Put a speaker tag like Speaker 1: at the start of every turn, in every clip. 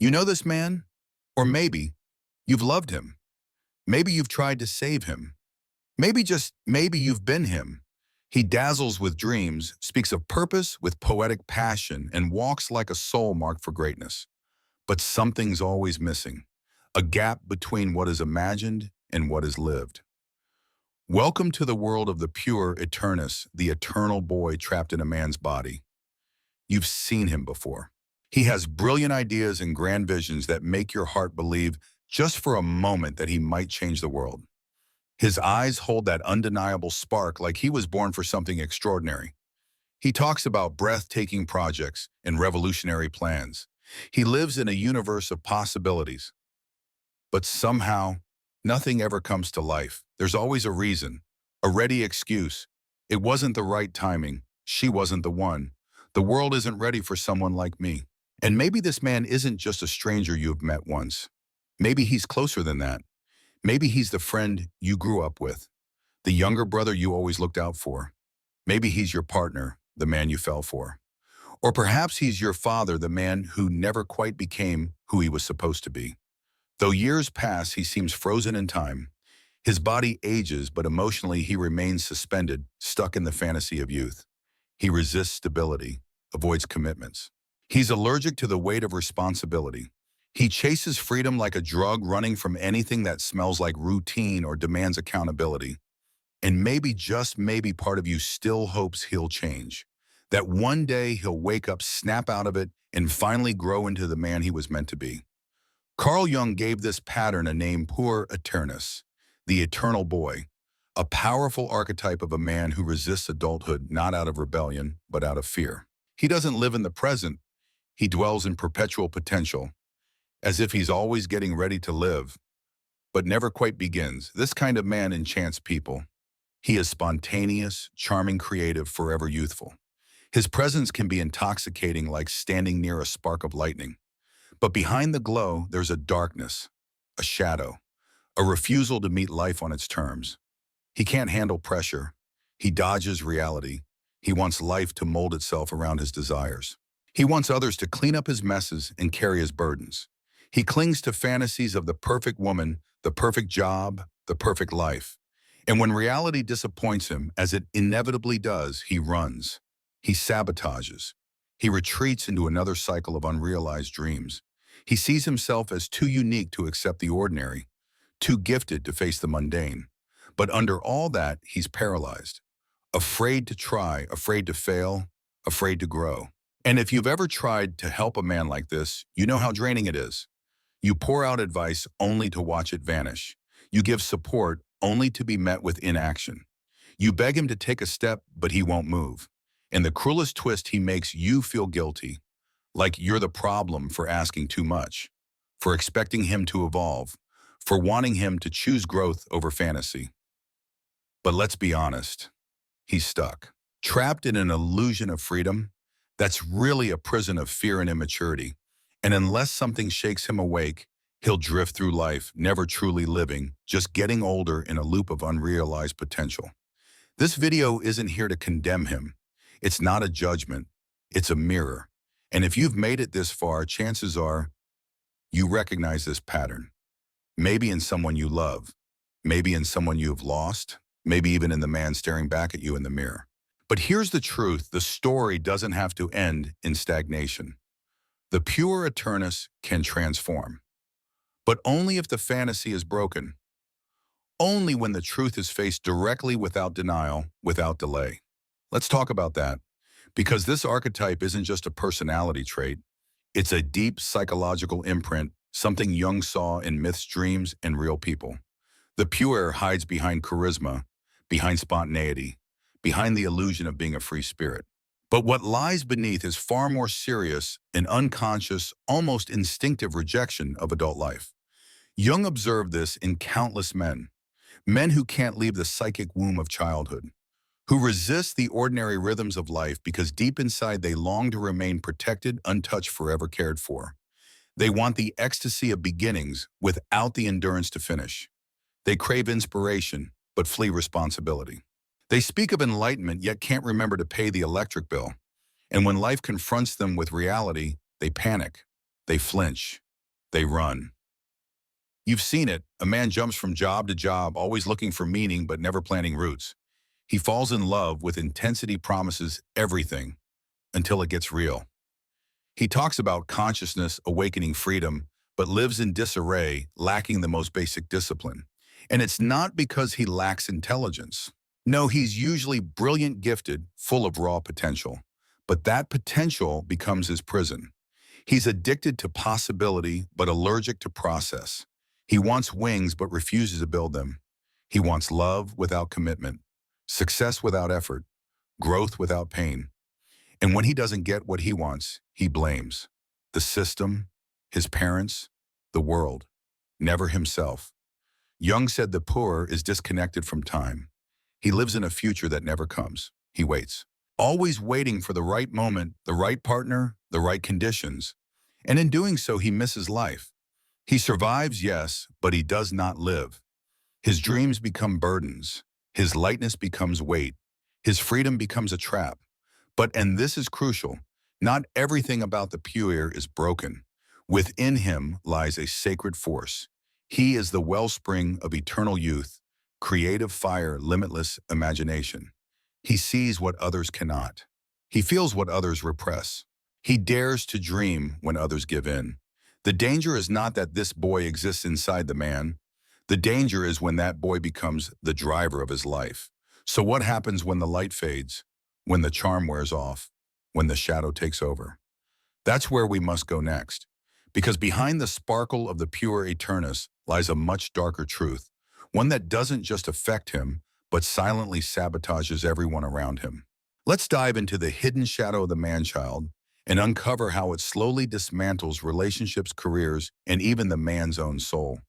Speaker 1: You know this man? Or maybe you've loved him. Maybe you've tried to save him. Maybe you've been him. He dazzles with dreams, speaks of purpose with poetic passion, and walks like a soul marked for greatness. But something's always missing, a gap between what is imagined and what is lived. Welcome to the world of the pure eternus, the eternal boy trapped in a man's body. You've seen him before. He has brilliant ideas and grand visions that make your heart believe just for a moment that he might change the world. His eyes hold that undeniable spark like he was born for something extraordinary. He talks about breathtaking projects and revolutionary plans. He lives in a universe of possibilities. But somehow, nothing ever comes to life. There's always a reason, a ready excuse. It wasn't the right timing. She wasn't the one. The world isn't ready for someone like me. And maybe this man isn't just a stranger you've met once. Maybe he's closer than that. Maybe he's the friend you grew up with, the younger brother you always looked out for. Maybe he's your partner, the man you fell for. Or perhaps he's your father, the man who never quite became who he was supposed to be. Though years pass, he seems frozen in time. His body ages, but emotionally he remains suspended, stuck in the fantasy of youth. He resists stability, avoids commitments. He's allergic to the weight of responsibility. He chases freedom like a drug, running from anything that smells like routine or demands accountability. And maybe, just maybe, part of you still hopes he'll change. That one day he'll wake up, snap out of it, and finally grow into the man he was meant to be. Carl Jung gave this pattern a name, pure eternus, the eternal boy, a powerful archetype of a man who resists adulthood not out of rebellion, but out of fear. He doesn't live in the present. He dwells in perpetual potential, as if he's always getting ready to live, but never quite begins. This kind of man enchants people. He is spontaneous, charming, creative, forever youthful. His presence can be intoxicating, like standing near a spark of lightning. But behind the glow, there's a darkness, a shadow, a refusal to meet life on its terms. He can't handle pressure. He dodges reality. He wants life to mold itself around his desires. He wants others to clean up his messes and carry his burdens. He clings to fantasies of the perfect woman, the perfect job, the perfect life. And when reality disappoints him, as it inevitably does, he runs. He sabotages. He retreats into another cycle of unrealized dreams. He sees himself as too unique to accept the ordinary, too gifted to face the mundane. But under all that, he's paralyzed, afraid to try, afraid to fail, afraid to grow. And if you've ever tried to help a man like this, you know how draining it is. You pour out advice only to watch it vanish. You give support only to be met with inaction. You beg him to take a step, but he won't move. And the cruelest twist, he makes you feel guilty, like you're the problem for asking too much, for expecting him to evolve, for wanting him to choose growth over fantasy. But let's be honest, he's stuck, trapped in an illusion of freedom that's really a prison of fear and immaturity. And unless something shakes him awake, he'll drift through life, never truly living, just getting older in a loop of unrealized potential. This video isn't here to condemn him. It's not a judgment. It's a mirror. And if you've made it this far, chances are you recognize this pattern. Maybe in someone you love, maybe in someone you've lost, maybe even in the man staring back at you in the mirror. But here's the truth. The story doesn't have to end in stagnation. The pure eternus can transform, but only if the fantasy is broken. Only when the truth is faced directly, without denial, without delay. Let's talk about that, because this archetype isn't just a personality trait. It's a deep psychological imprint, something Jung saw in myths, dreams, and real people. The pure hides behind charisma, behind spontaneity, behind the illusion of being a free spirit. But what lies beneath is far more serious, an unconscious, almost instinctive rejection of adult life. Jung observed this in countless men who can't leave the psychic womb of childhood, who resist the ordinary rhythms of life because deep inside they long to remain protected, untouched, forever cared for. They want the ecstasy of beginnings without the endurance to finish. They crave inspiration, but flee responsibility. They speak of enlightenment, yet can't remember to pay the electric bill. And when life confronts them with reality, they panic, they flinch, they run. You've seen it. A man jumps from job to job, always looking for meaning but never planting roots. He falls in love with intensity, promises everything until it gets real. He talks about consciousness, awakening freedom, but lives in disarray, lacking the most basic discipline. And it's not because he lacks intelligence. No, he's usually brilliant, gifted, full of raw potential. But that potential becomes his prison. He's addicted to possibility, but allergic to process. He wants wings, but refuses to build them. He wants love without commitment, success without effort, growth without pain. And when he doesn't get what he wants, he blames the system, his parents, the world, never himself. Jung said the poor is disconnected from time. He lives in a future that never comes. He waits, always waiting for the right moment, the right partner, the right conditions. And in doing so, he misses life. He survives, yes, but he does not live. His dreams become burdens. His lightness becomes weight. His freedom becomes a trap. But, and this is crucial, not everything about the pure is broken. Within him lies a sacred force. He is the wellspring of eternal youth, creative fire, limitless imagination. He sees what others cannot. He feels what others repress. He dares to dream when others give in. The danger is not that this boy exists inside the man. The danger is when that boy becomes the driver of his life. So what happens when the light fades, when the charm wears off, when the shadow takes over? That's where we must go next. Because behind the sparkle of the pure eternus lies a much darker truth, one that doesn't just affect him, but silently sabotages everyone around him. Let's dive into the hidden shadow of the man-child and uncover how it slowly dismantles relationships, careers, and even the man's own soul.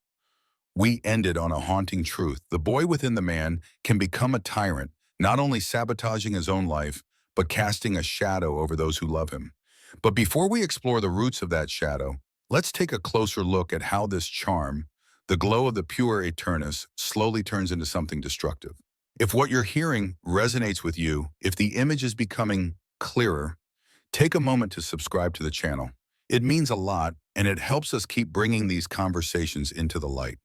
Speaker 1: We ended on a haunting truth. The boy within the man can become a tyrant, not only sabotaging his own life, but casting a shadow over those who love him. But before we explore the roots of that shadow, let's take a closer look at how this charm, the glow of the pure eternus, slowly turns into something destructive. If what you're hearing resonates with you, if the image is becoming clearer, take a moment to subscribe to the channel. It means a lot, and it helps us keep bringing these conversations into the light.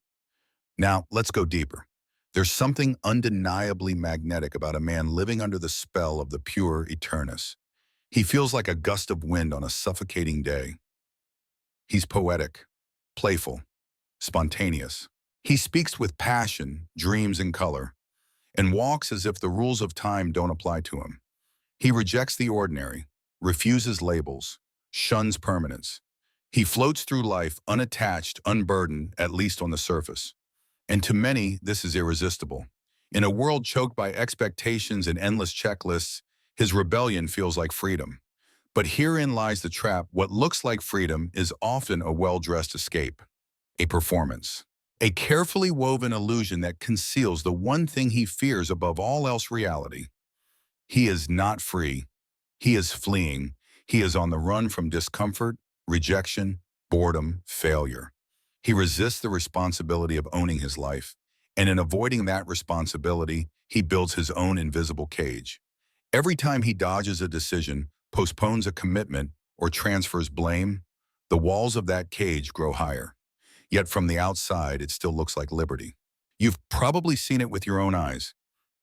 Speaker 1: Now, let's go deeper. There's something undeniably magnetic about a man living under the spell of the pure eternus. He feels like a gust of wind on a suffocating day. He's poetic, playful, spontaneous. He speaks with passion, dreams, and color, and walks as if the rules of time don't apply to him. He rejects the ordinary, refuses labels, shuns permanence. He floats through life unattached, unburdened, at least on the surface. And to many, this is irresistible. In a world choked by expectations and endless checklists, his rebellion feels like freedom. But herein lies the trap. What looks like freedom is often a well-dressed escape, a performance, a carefully woven illusion that conceals the one thing he fears above all else: reality. He is not free. He is fleeing. He is on the run from discomfort, rejection, boredom, failure. He resists the responsibility of owning his life, and in avoiding that responsibility, he builds his own invisible cage. Every time he dodges a decision, postpones a commitment, or transfers blame, the walls of that cage grow higher. Yet from the outside, it still looks like liberty. You've probably seen it with your own eyes.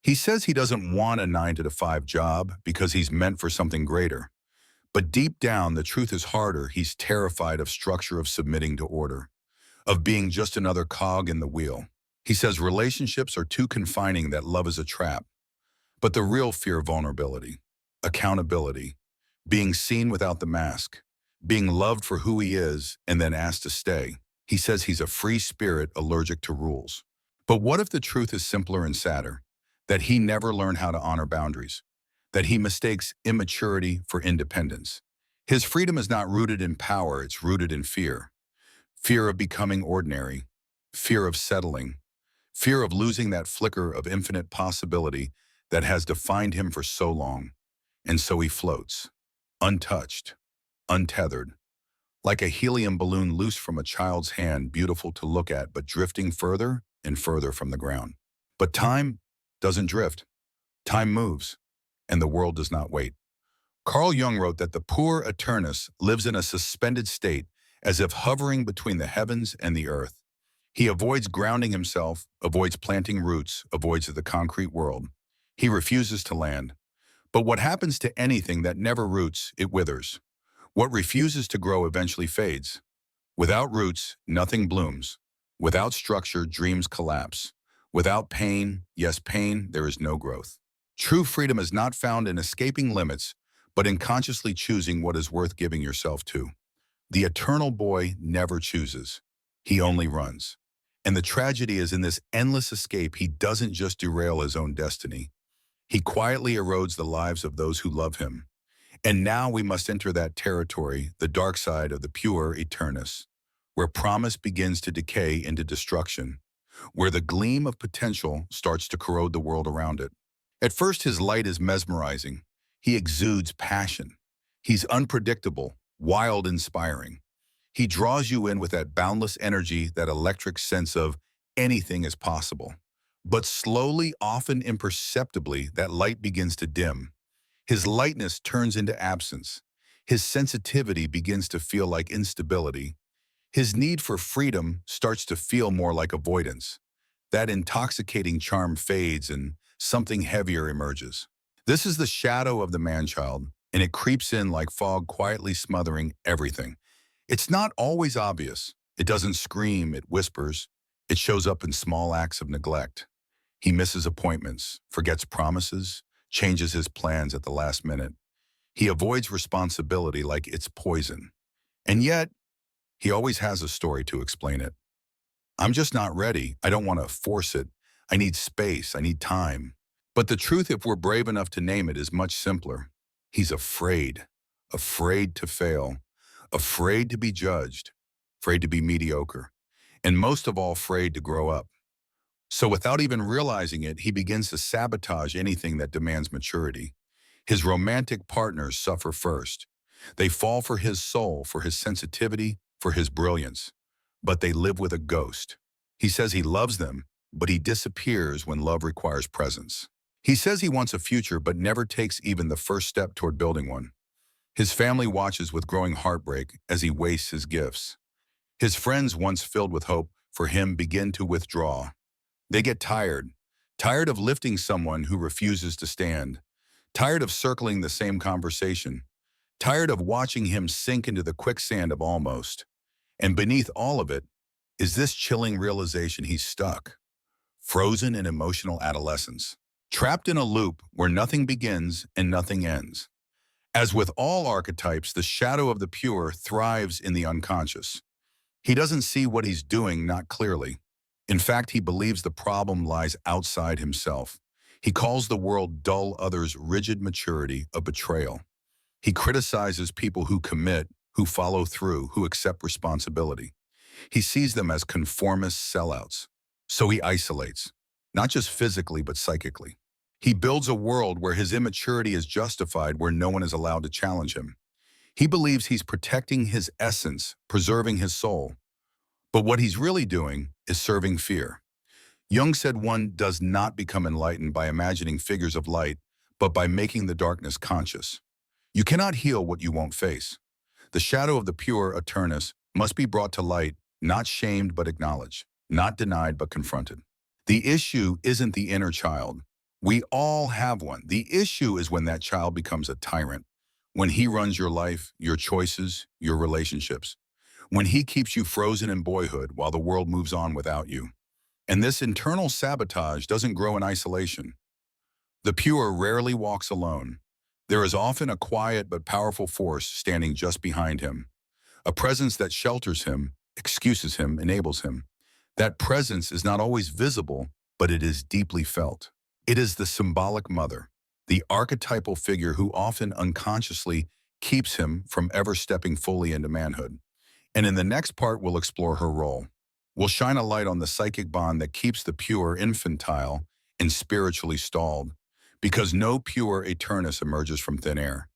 Speaker 1: He says he doesn't want a 9-to-5 job because he's meant for something greater. But deep down, the truth is harder. He's terrified of structure, of submitting to order, of being just another cog in the wheel. He says relationships are too confining, that love is a trap. But the real fear: vulnerability, accountability, being seen without the mask, being loved for who he is and then asked to stay. He says he's a free spirit allergic to rules. But what if the truth is simpler and sadder? That he never learned how to honor boundaries, that he mistakes immaturity for independence. His freedom is not rooted in power, it's rooted in fear. Fear of becoming ordinary, fear of settling, fear of losing that flicker of infinite possibility that has defined him for so long. And so he floats, untouched, untethered, like a helium balloon loose from a child's hand, beautiful to look at, but drifting further and further from the ground. But time doesn't drift. Time moves, and the world does not wait. Carl Jung wrote that the poor eternus lives in a suspended state, as if hovering between the heavens and the earth. He avoids grounding himself, avoids planting roots, avoids the concrete world. He refuses to land. But what happens to anything that never roots, it withers. What refuses to grow eventually fades. Without roots, nothing blooms. Without structure, dreams collapse. Without pain, yes, pain, there is no growth. True freedom is not found in escaping limits, but in consciously choosing what is worth giving yourself to. The eternal boy never chooses. He only runs. And the tragedy is in this endless escape, he doesn't just derail his own destiny. He quietly erodes the lives of those who love him. And now we must enter that territory, the dark side of the pure eternus, where promise begins to decay into destruction, where the gleam of potential starts to corrode the world around it. At first, his light is mesmerizing. He exudes passion. He's unpredictable, wild, inspiring. He draws you in with that boundless energy, that electric sense of anything is possible. But slowly, often imperceptibly, that light begins to dim. His lightness turns into absence. His sensitivity begins to feel like instability. His need for freedom starts to feel more like avoidance. That intoxicating charm fades and something heavier emerges. This is the shadow of the man-child, and it creeps in like fog, quietly smothering everything. It's not always obvious. It doesn't scream, it whispers. It shows up in small acts of neglect. He misses appointments, forgets promises, changes his plans at the last minute. He avoids responsibility like it's poison. And yet, he always has a story to explain it. I'm just not ready. I don't want to force it. I need space. I need time. But the truth, if we're brave enough to name it, is much simpler. He's afraid. Afraid to fail. Afraid to be judged. Afraid to be mediocre. And most of all, afraid to grow up. So without even realizing it, he begins to sabotage anything that demands maturity. His romantic partners suffer first. They fall for his soul, for his sensitivity, for his brilliance. But they live with a ghost. He says he loves them, but he disappears when love requires presence. He says he wants a future, but never takes even the first step toward building one. His family watches with growing heartbreak as he wastes his gifts. His friends, once filled with hope for him, begin to withdraw. They get tired, tired of lifting someone who refuses to stand, tired of circling the same conversation, tired of watching him sink into the quicksand of almost. And beneath all of it is this chilling realization: he's stuck, frozen in emotional adolescence, trapped in a loop where nothing begins and nothing ends. As with all archetypes, the shadow of the pure thrives in the unconscious. He doesn't see what he's doing, not clearly. In fact, he believes the problem lies outside himself. He calls the world dull, others rigid maturity, a betrayal. He criticizes people who commit, who follow through, who accept responsibility. He sees them as conformist sellouts. So he isolates, not just physically, but psychically. He builds a world where his immaturity is justified, where no one is allowed to challenge him. He believes he's protecting his essence, preserving his soul. But what he's really doing is serving fear. Jung said one does not become enlightened by imagining figures of light, but by making the darkness conscious. You cannot heal what you won't face. The shadow of the pure eternus must be brought to light, not shamed but acknowledged, not denied but confronted. The issue isn't the inner child. We all have one. The issue is when that child becomes a tyrant, when he runs your life, your choices, your relationships, when he keeps you frozen in boyhood while the world moves on without you. And this internal sabotage doesn't grow in isolation. The pure rarely walks alone. There is often a quiet but powerful force standing just behind him, a presence that shelters him, excuses him, enables him. That presence is not always visible, but it is deeply felt. It is the symbolic mother, the archetypal figure who often unconsciously keeps him from ever stepping fully into manhood. And in the next part, we'll explore her role. We'll shine a light on the psychic bond that keeps the pure infantile and spiritually stalled, because no pure eternus emerges from thin air.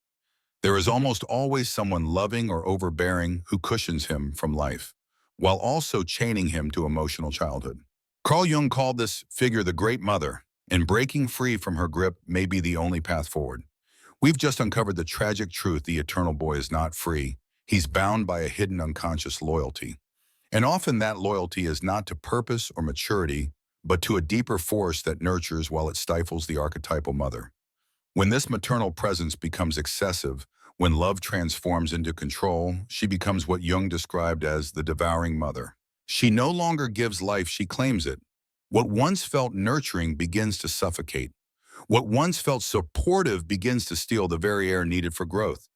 Speaker 1: There is almost always someone loving or overbearing who cushions him from life, while also chaining him to emotional childhood. Carl Jung called this figure the Great Mother, and breaking free from her grip may be the only path forward. We've just uncovered the tragic truth: the eternal boy is not free. He's bound by a hidden unconscious loyalty. And often that loyalty is not to purpose or maturity, but to a deeper force that nurtures while it stifles the archetypal mother. When this maternal presence becomes excessive, when love transforms into control, she becomes what Jung described as the devouring mother. She no longer gives life, she claims it. What once felt nurturing begins to suffocate. What once felt supportive begins to steal the very air needed for growth.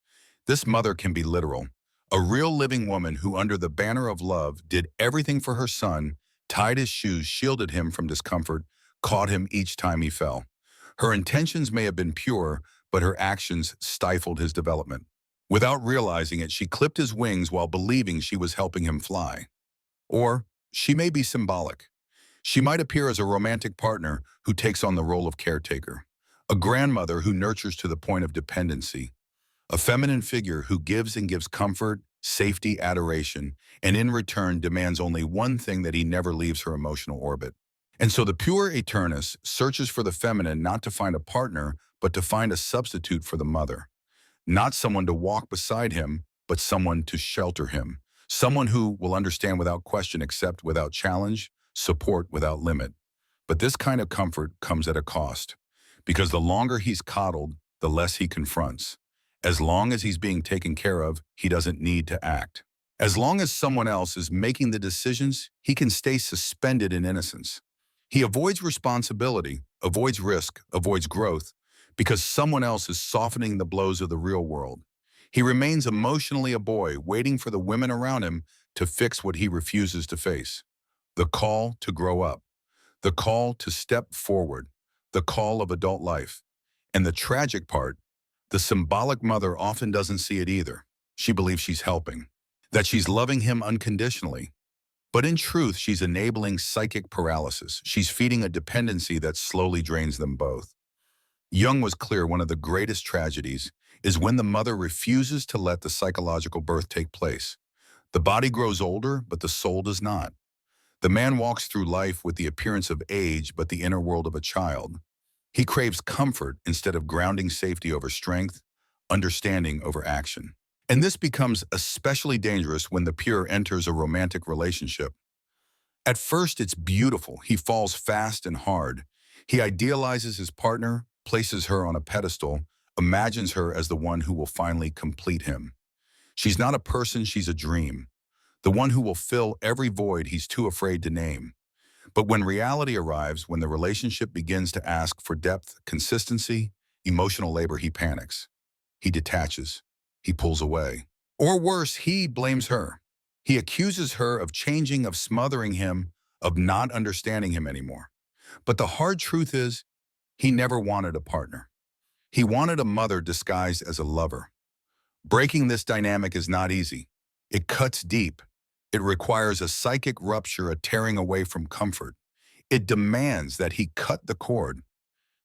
Speaker 1: This mother can be literal. A real living woman who, under the banner of love, did everything for her son, tied his shoes, shielded him from discomfort, caught him each time he fell. Her intentions may have been pure, but her actions stifled his development. Without realizing it, she clipped his wings while believing she was helping him fly. Or she may be symbolic. She might appear as a romantic partner who takes on the role of caretaker, a grandmother who nurtures to the point of dependency, a feminine figure who gives and gives comfort, safety, adoration, and in return demands only one thing: that he never leaves her emotional orbit. And so the pure Eternus searches for the feminine not to find a partner, but to find a substitute for the mother. Not someone to walk beside him, but someone to shelter him. Someone who will understand without question, accept without challenge, support without limit. But this kind of comfort comes at a cost, because the longer he's coddled, the less he confronts. As long as he's being taken care of, he doesn't need to act. As long as someone else is making the decisions, he can stay suspended in innocence. He avoids responsibility, avoids risk, avoids growth, because someone else is softening the blows of the real world. He remains emotionally a boy, waiting for the women around him to fix what he refuses to face. The call to grow up, the call to step forward, the call of adult life. And the tragic part, the symbolic mother often doesn't see it either. She believes she's helping, that she's loving him unconditionally. But in truth, she's enabling psychic paralysis. She's feeding a dependency that slowly drains them both. Jung was clear: one of the greatest tragedies is when the mother refuses to let the psychological birth take place. The body grows older, but the soul does not. The man walks through life with the appearance of age, but the inner world of a child. He craves comfort instead of grounding, safety over strength, understanding over action. And this becomes especially dangerous when the pure enters a romantic relationship. At first, it's beautiful. He falls fast and hard. He idealizes his partner, places her on a pedestal, imagines her as the one who will finally complete him. She's not a person, she's a dream, the one who will fill every void he's too afraid to name. But when reality arrives, when the relationship begins to ask for depth, consistency, emotional labor, he panics. He detaches. He pulls away. Or worse, he blames her. He accuses her of changing, of smothering him, of not understanding him anymore. But the hard truth is, he never wanted a partner. He wanted a mother disguised as a lover. Breaking this dynamic is not easy. It cuts deep. It requires a psychic rupture, a tearing away from comfort. It demands that he cut the cord,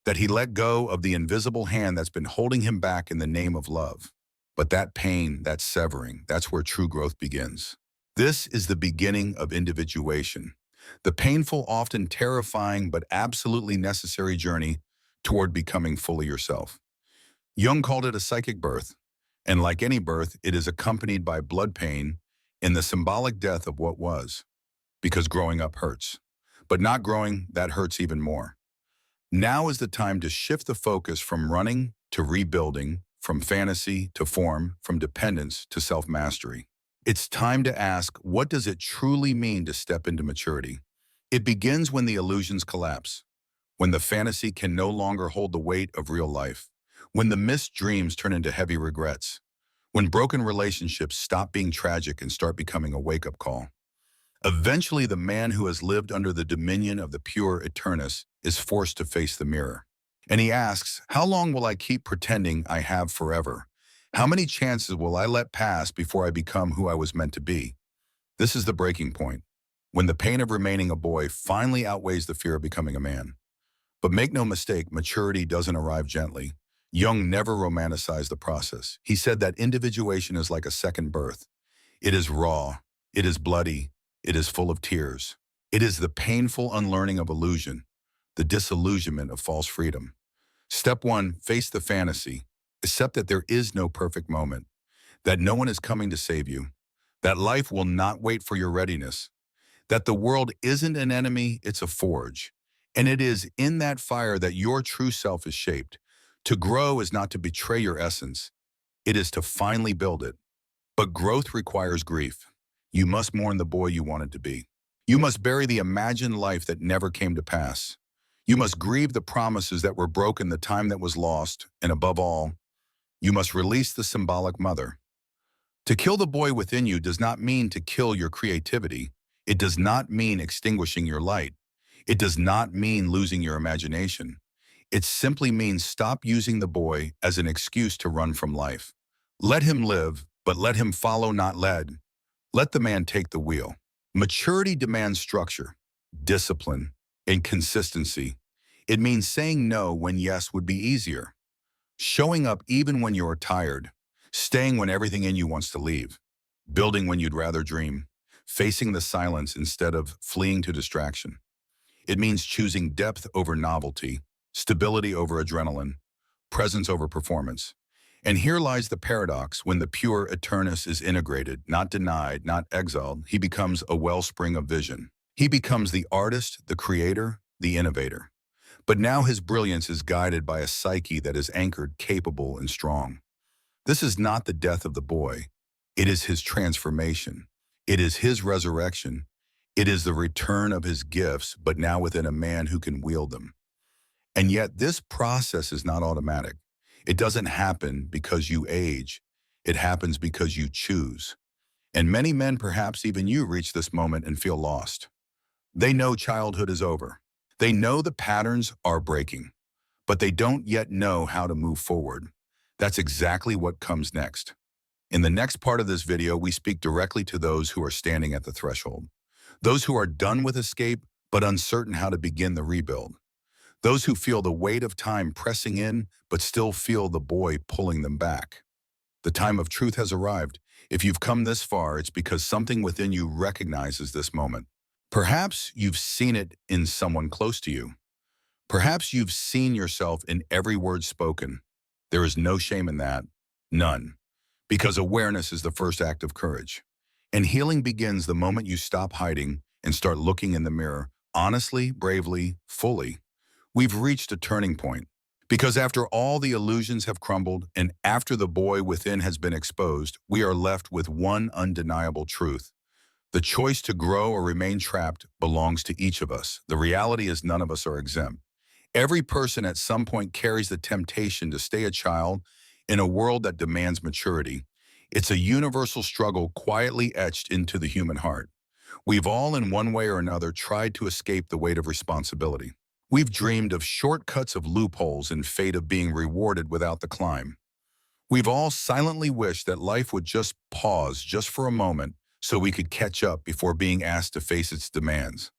Speaker 1: that he let go of the invisible hand that's been holding him back in the name of love. But that pain, that severing, that's where true growth begins. This is the beginning of individuation, the painful, often terrifying, but absolutely necessary journey toward becoming fully yourself. Jung called it a psychic birth, and like any birth, it is accompanied by blood pain and the symbolic death of what was, because growing up hurts. But not growing, that hurts even more. Now is the time to shift the focus from running to rebuilding, from fantasy to form, from dependence to self-mastery. It's time to ask, what does it truly mean to step into maturity? It begins when the illusions collapse, when the fantasy can no longer hold the weight of real life, when the missed dreams turn into heavy regrets, when broken relationships stop being tragic and start becoming a wake-up call. Eventually, the man who has lived under the dominion of the pure Eternus is forced to face the mirror. And he asks, how long will I keep pretending I have forever? How many chances will I let pass before I become who I was meant to be? This is the breaking point, when the pain of remaining a boy finally outweighs the fear of becoming a man. But make no mistake, maturity doesn't arrive gently. Jung never romanticized the process. He said that individuation is like a second birth. It is raw, it is bloody, it is full of tears. It is the painful unlearning of illusion, the disillusionment of false freedom. Step one, face the fantasy. Accept that there is no perfect moment, that no one is coming to save you, that life will not wait for your readiness, that the world isn't an enemy, it's a forge. And it is in that fire that your true self is shaped. To grow is not to betray your essence, it is to finally build it. But growth requires grief. You must mourn the boy you wanted to be. You must bury the imagined life that never came to pass. You must grieve the promises that were broken, the time that was lost, and above all, you must release the symbolic mother. To kill the boy within you does not mean to kill your creativity. It does not mean extinguishing your light. It does not mean losing your imagination. It simply means stop using the boy as an excuse to run from life. Let him live, but let him follow, not led. Let the man take the wheel. Maturity demands structure, discipline, and consistency. It means saying no when yes would be easier. Showing up even when you're tired. Staying when everything in you wants to leave. Building when you'd rather dream. Facing the silence instead of fleeing to distraction. It means choosing depth over novelty, stability over adrenaline, presence over performance. And here lies the paradox: when the pure Eternus is integrated, not denied, not exiled, he becomes a wellspring of vision. He becomes the artist, the creator, the innovator. But now his brilliance is guided by a psyche that is anchored, capable, and strong. This is not the death of the boy. It is his transformation. It is his resurrection. It is the return of his gifts, but now within a man who can wield them. And yet this process is not automatic. It doesn't happen because you age. It happens because you choose. And many men, perhaps even you, reach this moment and feel lost. They know childhood is over. They know the patterns are breaking, but they don't yet know how to move forward. That's exactly what comes next. In the next part of this video, we speak directly to those who are standing at the threshold. Those who are done with escape, but uncertain how to begin the rebuild. Those who feel the weight of time pressing in, but still feel the boy pulling them back. The time of truth has arrived. If you've come this far, it's because something within you recognizes this moment. Perhaps you've seen it in someone close to you. Perhaps you've seen yourself in every word spoken. There is no shame in that. None. Because awareness is the first act of courage. And healing begins the moment you stop hiding and start looking in the mirror, honestly, bravely, fully. We've reached a turning point. Because after all the illusions have crumbled and after the boy within has been exposed, we are left with one undeniable truth. The choice to grow or remain trapped belongs to each of us. The reality is none of us are exempt. Every person at some point carries the temptation to stay a child in a world that demands maturity. It's a universal struggle quietly etched into the human heart. We've all, in one way or another, tried to escape the weight of responsibility. We've dreamed of shortcuts, of loopholes, and fate of being rewarded without the climb. We've all silently wished that life would just pause just for a moment so we could catch up before being asked to face its demands.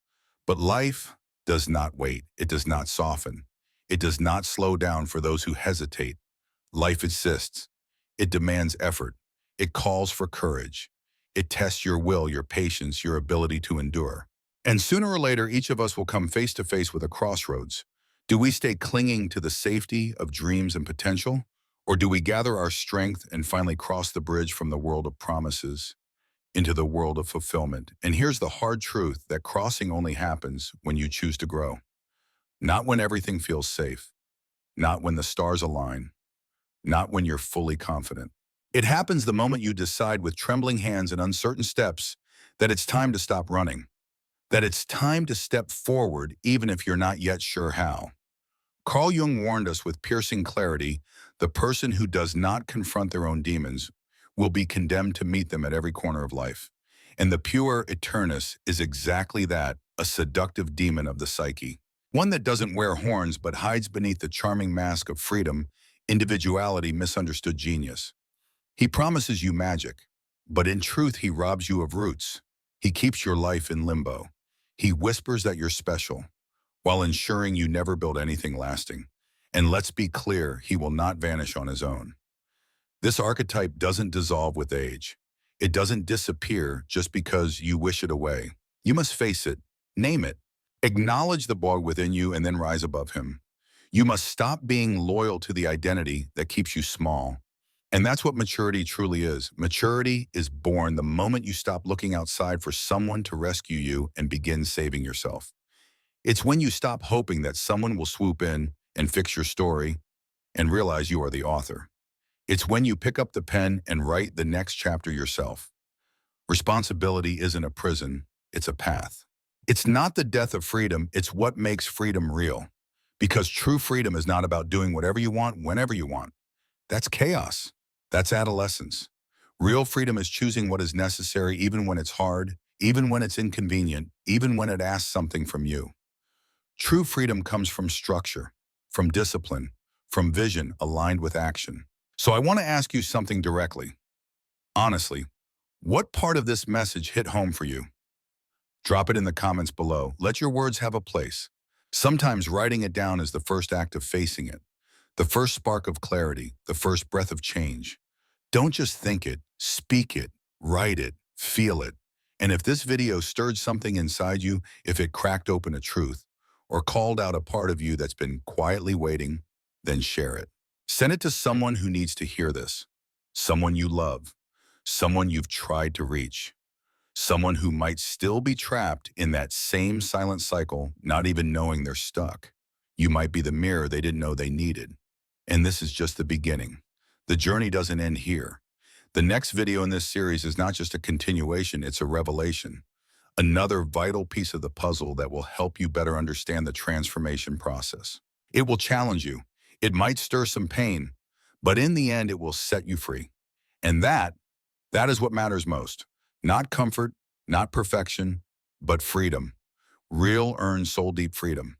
Speaker 1: But life does not wait. It does not soften. It does not slow down for those who hesitate. Life insists. It demands effort. It calls for courage. It tests your will, your patience, your ability to endure. And sooner or later, each of us will come face to face with a crossroads. Do we stay clinging to the safety of dreams and potential? Or do we gather our strength and finally cross the bridge from the world of promises into the world of fulfillment? And here's the hard truth, that crossing only happens when you choose to grow. Not when everything feels safe. Not when the stars align. Not when you're fully confident. It happens the moment you decide with trembling hands and uncertain steps that it's time to stop running. That it's time to step forward even if you're not yet sure how. Carl Jung warned us with piercing clarity, the person who does not confront their own demons will be condemned to meet them at every corner of life. And the pure Eternus is exactly that, a seductive demon of the psyche. One that doesn't wear horns but hides beneath the charming mask of freedom, individuality, misunderstood genius. He promises you magic, but in truth he robs you of roots. He keeps your life in limbo. He whispers that you're special, while ensuring you never build anything lasting. And let's be clear, he will not vanish on his own. This archetype doesn't dissolve with age. It doesn't disappear just because you wish it away. You must face it, name it, acknowledge the boy within you, and then rise above him. You must stop being loyal to the identity that keeps you small. And that's what maturity truly is. Maturity is born the moment you stop looking outside for someone to rescue you and begin saving yourself. It's when you stop hoping that someone will swoop in and fix your story and realize you are the author. It's when you pick up the pen and write the next chapter yourself. Responsibility isn't a prison, it's a path. It's not the death of freedom, it's what makes freedom real. Because true freedom is not about doing whatever you want, whenever you want. That's chaos. That's adolescence. Real freedom is choosing what is necessary even when it's hard, even when it's inconvenient, even when it asks something from you. True freedom comes from structure, from discipline, from vision aligned with action. So I want to ask you something directly. Honestly, what part of this message hit home for you? Drop it in the comments below. Let your words have a place. Sometimes writing it down is the first act of facing it, the first spark of clarity, the first breath of change. Don't just think it, speak it, write it, feel it. And if this video stirred something inside you, if it cracked open a truth, or called out a part of you that's been quietly waiting, then share it. Send it to someone who needs to hear this, someone you love, someone you've tried to reach, someone who might still be trapped in that same silent cycle, not even knowing they're stuck. You might be the mirror they didn't know they needed. And this is just the beginning. The journey doesn't end here. The next video in this series is not just a continuation, it's a revelation. Another vital piece of the puzzle that will help you better understand the transformation process. It will challenge you. It might stir some pain, but in the end, it will set you free. And that is what matters most. Not comfort, not perfection, but freedom. Real, earned, soul-deep freedom.